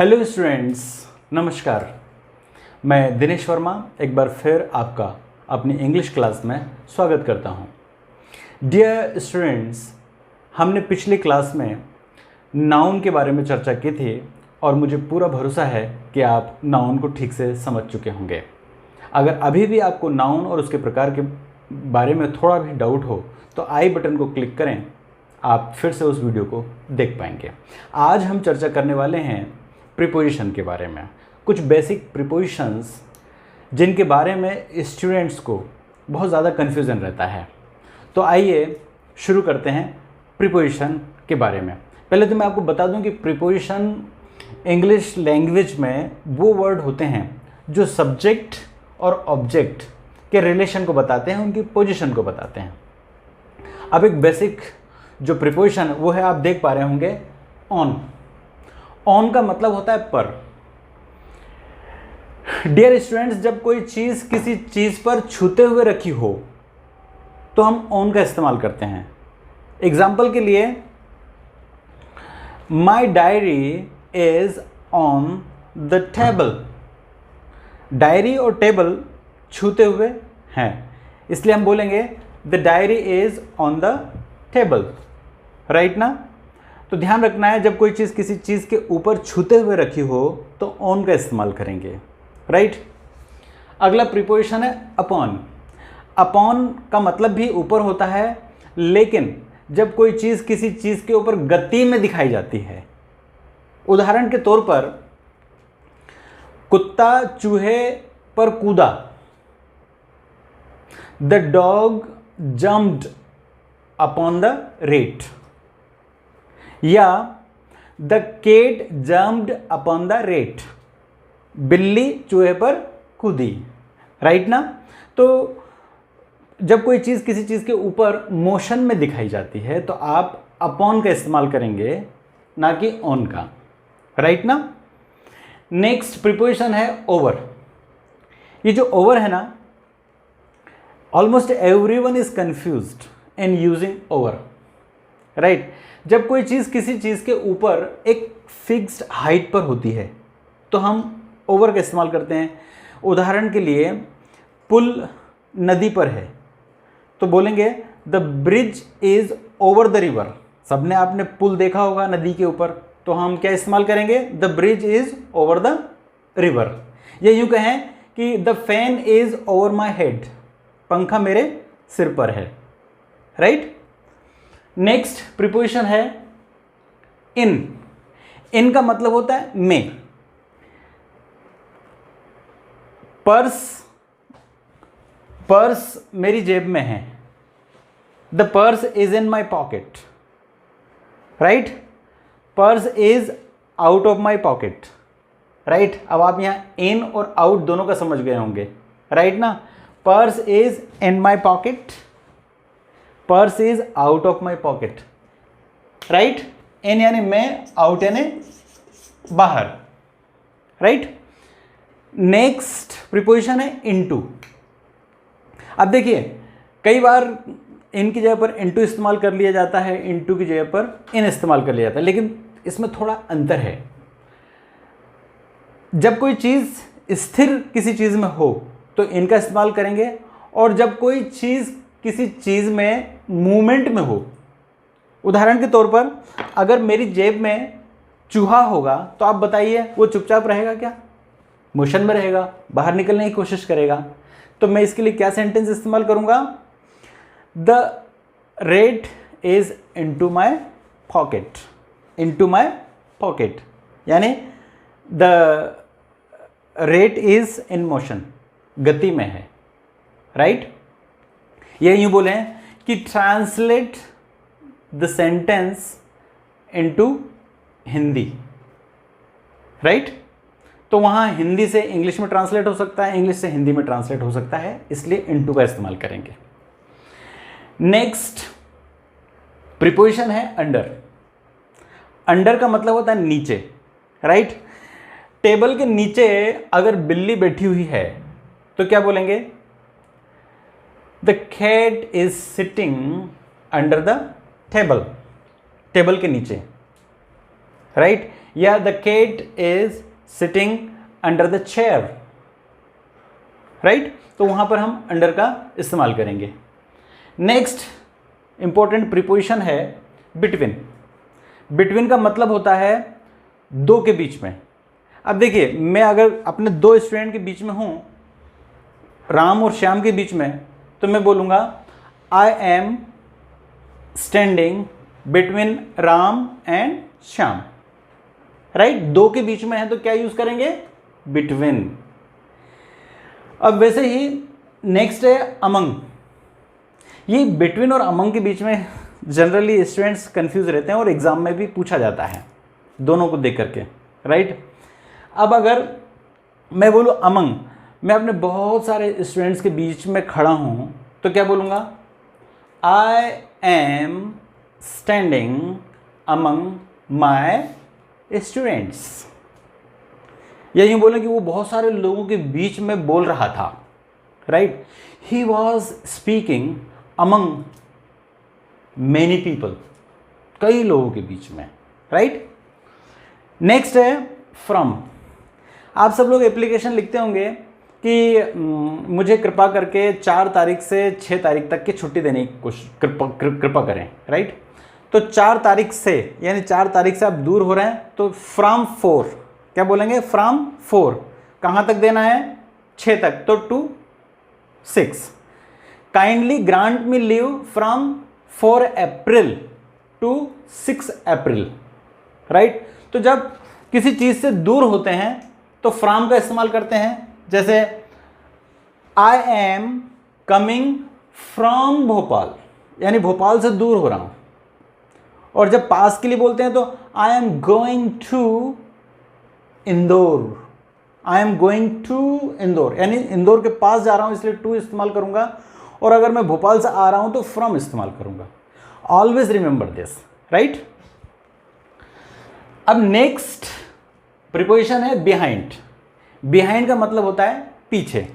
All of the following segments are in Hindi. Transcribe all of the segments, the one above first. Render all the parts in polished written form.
हेलो स्टूडेंट्स, नमस्कार। मैं दिनेश वर्मा एक बार फिर आपका अपनी इंग्लिश क्लास में स्वागत करता हूं। डियर स्टूडेंट्स, हमने पिछली क्लास में नाउन के बारे में चर्चा की थी और मुझे पूरा भरोसा है कि आप नाउन को ठीक से समझ चुके होंगे। अगर अभी भी आपको नाउन और उसके प्रकार के बारे में थोड़ा भी डाउट हो तो आई बटन को क्लिक करें, आप फिर से उस वीडियो को देख पाएंगे। आज हम चर्चा करने वाले हैं प्रीपोजिशन के बारे में, कुछ बेसिक प्रीपोजिशंस जिनके बारे में स्टूडेंट्स को बहुत ज़्यादा कन्फ्यूज़न रहता है। तो आइए शुरू करते हैं प्रीपोजिशन के बारे में। पहले तो मैं आपको बता दूं कि प्रीपोजिशन इंग्लिश लैंग्वेज में वो वर्ड होते हैं जो सब्जेक्ट और ऑब्जेक्ट के रिलेशन को बताते हैं, उनकी पोजीशन को बताते हैं। अब एक बेसिक जो प्रीपोजिशन वो है, आप देख पा रहे होंगे, ऑन। ऑन का मतलब होता है पर। डियर स्टूडेंट्स, जब कोई चीज़ किसी चीज़ पर छूते हुए रखी हो तो हम ऑन का इस्तेमाल करते हैं। एग्जाम्पल के लिए, my diary is on the table. Diary और टेबल छूते हुए हैं, इसलिए हम बोलेंगे the diary is on the table, right ना। तो ध्यान रखना है, जब कोई चीज़ किसी चीज़ के ऊपर छूते हुए रखी हो तो ऑन का इस्तेमाल करेंगे, राइट। अगला प्रीपोजिशन है अपॉन। अपॉन का मतलब भी ऊपर होता है, लेकिन जब कोई चीज़ किसी चीज़ के ऊपर गति में दिखाई जाती है, उदाहरण के तौर पर कुत्ता चूहे पर कूदा, the dog jumped upon the rat, या the cat jumped upon the rat, बिल्ली चूहे पर कूदी, राइट ना। तो जब कोई चीज़ किसी चीज़ के ऊपर मोशन में दिखाई जाती है तो आप अपॉन का इस्तेमाल करेंगे, ना कि ऑन का, राइट ना। नेक्स्ट प्रीपोजिशन है ओवर। ये जो ओवर है ना, almost everyone is confused in using over, right. जब कोई चीज़ किसी चीज़ के ऊपर एक फिक्स्ड हाइट पर होती है तो हम ओवर का इस्तेमाल करते हैं। उदाहरण के लिए, पुल नदी पर है तो बोलेंगे the bridge is over the river. सबने आपने पुल देखा होगा नदी के ऊपर, तो हम क्या इस्तेमाल करेंगे, the bridge is over the river. या यूँ कहें कि the fan is over my head, पंखा मेरे सिर पर है, राइट। नेक्स्ट प्रीपोजिशन है इन। इन का मतलब होता है में। पर्स मेरी जेब में है, the purse is in my pocket, right. Purse is out of my pocket, right. अब आप यहां इन और आउट दोनों का समझ गए होंगे, राइट ना। Purse is in my pocket, purse is out of my pocket, right. In यानी में, आउट यानी बाहर, राइट। नेक्स्ट प्रीपोजिशन है इनटू। अब देखिए, कई बार इन की जगह पर इनटू इस्तेमाल कर लिया जाता है, इनटू की जगह पर इन इस्तेमाल कर लिया जाता है, लेकिन इसमें थोड़ा अंतर है। जब कोई चीज़ स्थिर किसी चीज़ में हो तो इनका इस्तेमाल करेंगे, और जब कोई चीज़ किसी चीज़ में मूवमेंट में हो, उदाहरण के तौर पर अगर मेरी जेब में चूहा होगा तो आप बताइए वो चुपचाप रहेगा क्या, मोशन में रहेगा, बाहर निकलने की कोशिश करेगा। तो मैं इसके लिए क्या सेंटेंस इस्तेमाल करूंगा, the rat is into my pocket. Into my pocket यानी the rat is in motion, गति में है, राइट। ये यूं बोले कि translate the sentence into Hindi, right. तो वहाँ हिंदी से इंग्लिश में ट्रांसलेट हो सकता है, इंग्लिश से हिंदी में ट्रांसलेट हो सकता है, इसलिए इनटू का इस्तेमाल करेंगे। नेक्स्ट प्रीपोजिशन है अंडर। अंडर का मतलब होता है नीचे, राइट। टेबल के नीचे अगर बिल्ली बैठी हुई है तो क्या बोलेंगे, the cat is sitting under the table, table के नीचे, राइट। या the cat is sitting under the chair, right. तो वहां पर हम अंडर का इस्तेमाल करेंगे। नेक्स्ट इंपॉर्टेंट प्रीपोजिशन है बिटवीन। बिटवीन का मतलब होता है दो के बीच में। अब देखिए, मैं अगर अपने दो स्टूडेंट के बीच में हूं, राम और श्याम के बीच में, तो मैं बोलूंगा आई am standing between Ram and Shyam, right. दो के बीच में है तो क्या यूज करेंगे? बिटवीन। अब वैसे ही नेक्स्ट है अमंग। ये बिटवीन और अमंग के बीच में जनरली स्टूडेंट्स कंफ्यूज रहते हैं और एग्जाम में भी पूछा जाता है दोनों को देख करके, राइट। अब अगर मैं बोलूँ अमंग, मैं अपने बहुत सारे स्टूडेंट्स के बीच में खड़ा हूँ, तो क्या बोलूँगा? आई am standing among my students. या यूँ बोलें कि वो बहुत सारे लोगों के बीच में बोल रहा था, right. He was speaking among many people, कई लोगों के बीच में, राइट। नेक्स्ट है फ्रॉम। आप सब लोग एप्लीकेशन लिखते होंगे कि मुझे कृपा करके 4 तारीख से 6 तारीख तक की छुट्टी देने की कृपा करें, राइट। तो 4 तारीख से, यानी 4 तारीख से आप दूर हो रहे हैं, तो फ्रॉम 4 क्या बोलेंगे? फ्रॉम 4 कहाँ तक देना है? 6 तक, तो to 6। Kindly grant me leave from 4 April to 6 April, right. तो जब किसी चीज़ से दूर होते हैं तो फ्रॉम का इस्तेमाल करते हैं। जैसे I am coming from Bhopal, यानी भोपाल से दूर हो रहा हूं। और जब पास के लिए बोलते हैं तो I am going to Indore, I am going to Indore, यानी इंदौर के पास जा रहा हूं, इसलिए टू इस्तेमाल करूंगा। और अगर मैं भोपाल से आ रहा हूं तो फ्रॉम इस्तेमाल करूंगा। Always remember this, right. अब नेक्स्ट प्रीपोजिशन है बिहाइंड। बिहाइंड का मतलब होता है पीछे।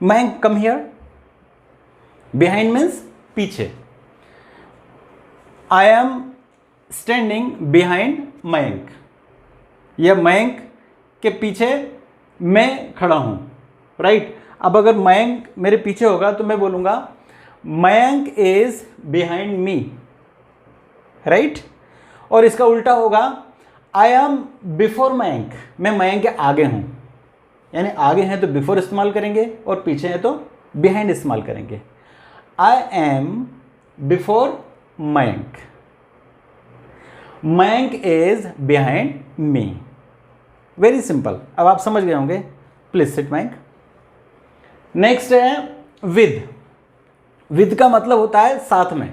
Mayank come here. Behind means पीछे। I am standing behind Mayank, या मयंक के पीछे मैं खड़ा हूं, राइट। अब अगर मयंक मेरे पीछे होगा तो मैं बोलूंगा Mayank is behind me, right. और इसका उल्टा होगा आई एम बिफोर मयंक, मैं मयंक के आगे हूं। यानी आगे हैं तो बिफोर इस्तेमाल करेंगे और पीछे हैं तो बिहाइंड इस्तेमाल करेंगे। I am before Mayank, Mayank is behind me. Very simple. अब आप समझ गए होंगे। Please sit Mayank. नेक्स्ट है विद। विद का मतलब होता है साथ में।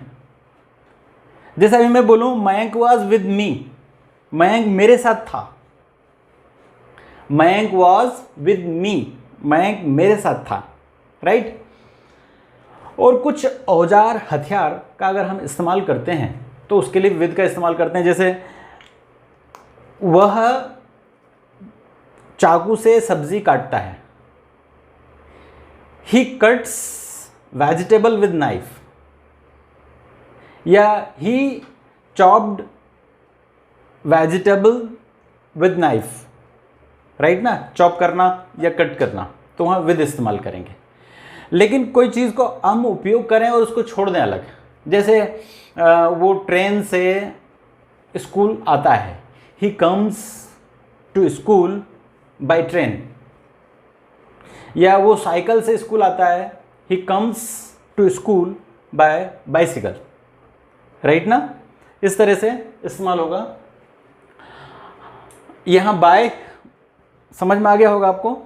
जैसे अभी मैं बोलूं Mayank was with me, Mayank मेरे साथ था। Mayank was with me, Mayank मेरे साथ था, राइट। और कुछ औजार हथियार का अगर हम इस्तेमाल करते हैं तो उसके लिए विद का इस्तेमाल करते हैं। जैसे वह चाकू से सब्जी काटता है, he cuts vegetable with knife, या he chopped vegetable with knife, right ना। चॉप करना या कट करना, तो वहाँ विद इस्तेमाल करेंगे। लेकिन कोई चीज़ को हम उपयोग करें और उसको छोड़ दें अलग, जैसे वो ट्रेन से स्कूल आता है, he comes to school by train, या वो साइकिल से स्कूल आता है, he comes to school by bicycle, right ना। इस तरह से इस्तेमाल होगा। यहाँ बाय समझ में आ गया होगा आपको।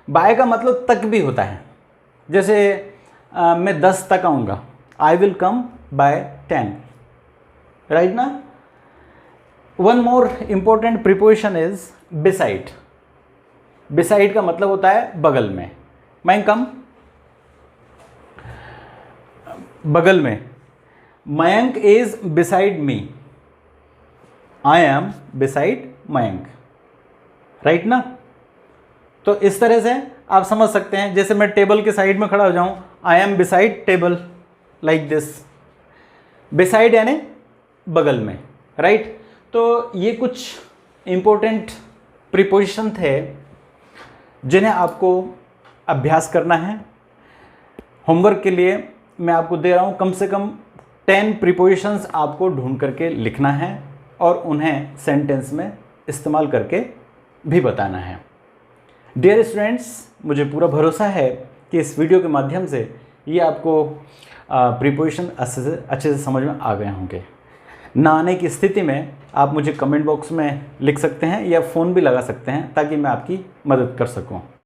बाय का मतलब तक भी होता है। जैसे मैं 10 तक आऊँगा, I will come by 10, right ना। One more important preposition is beside. Beside का मतलब होता है बगल में। मैं कम बगल में। Mayank is beside me, I am beside Mayank, right ना। तो इस तरह से आप समझ सकते हैं। जैसे मैं टेबल के साइड में खड़ा हो जाऊं, I am beside table, like this. Beside यानी बगल में, राइट। तो ये कुछ इम्पोर्टेंट प्रीपोजिशन थे जिन्हें आपको अभ्यास करना है। होमवर्क के लिए मैं आपको दे रहा हूँ कम से कम 10 प्रीपोजिशंस आपको ढूंढ करके लिखना है और उन्हें सेंटेंस में इस्तेमाल करके भी बताना है। डियर स्टूडेंट्स, मुझे पूरा भरोसा है कि इस वीडियो के माध्यम से ये आपको प्रीपोजिशन अच्छे से समझ में आ गए होंगे। ना आने की स्थिति में आप मुझे कमेंट बॉक्स में लिख सकते हैं या फ़ोन भी लगा सकते हैं ताकि मैं आपकी मदद कर सकूं।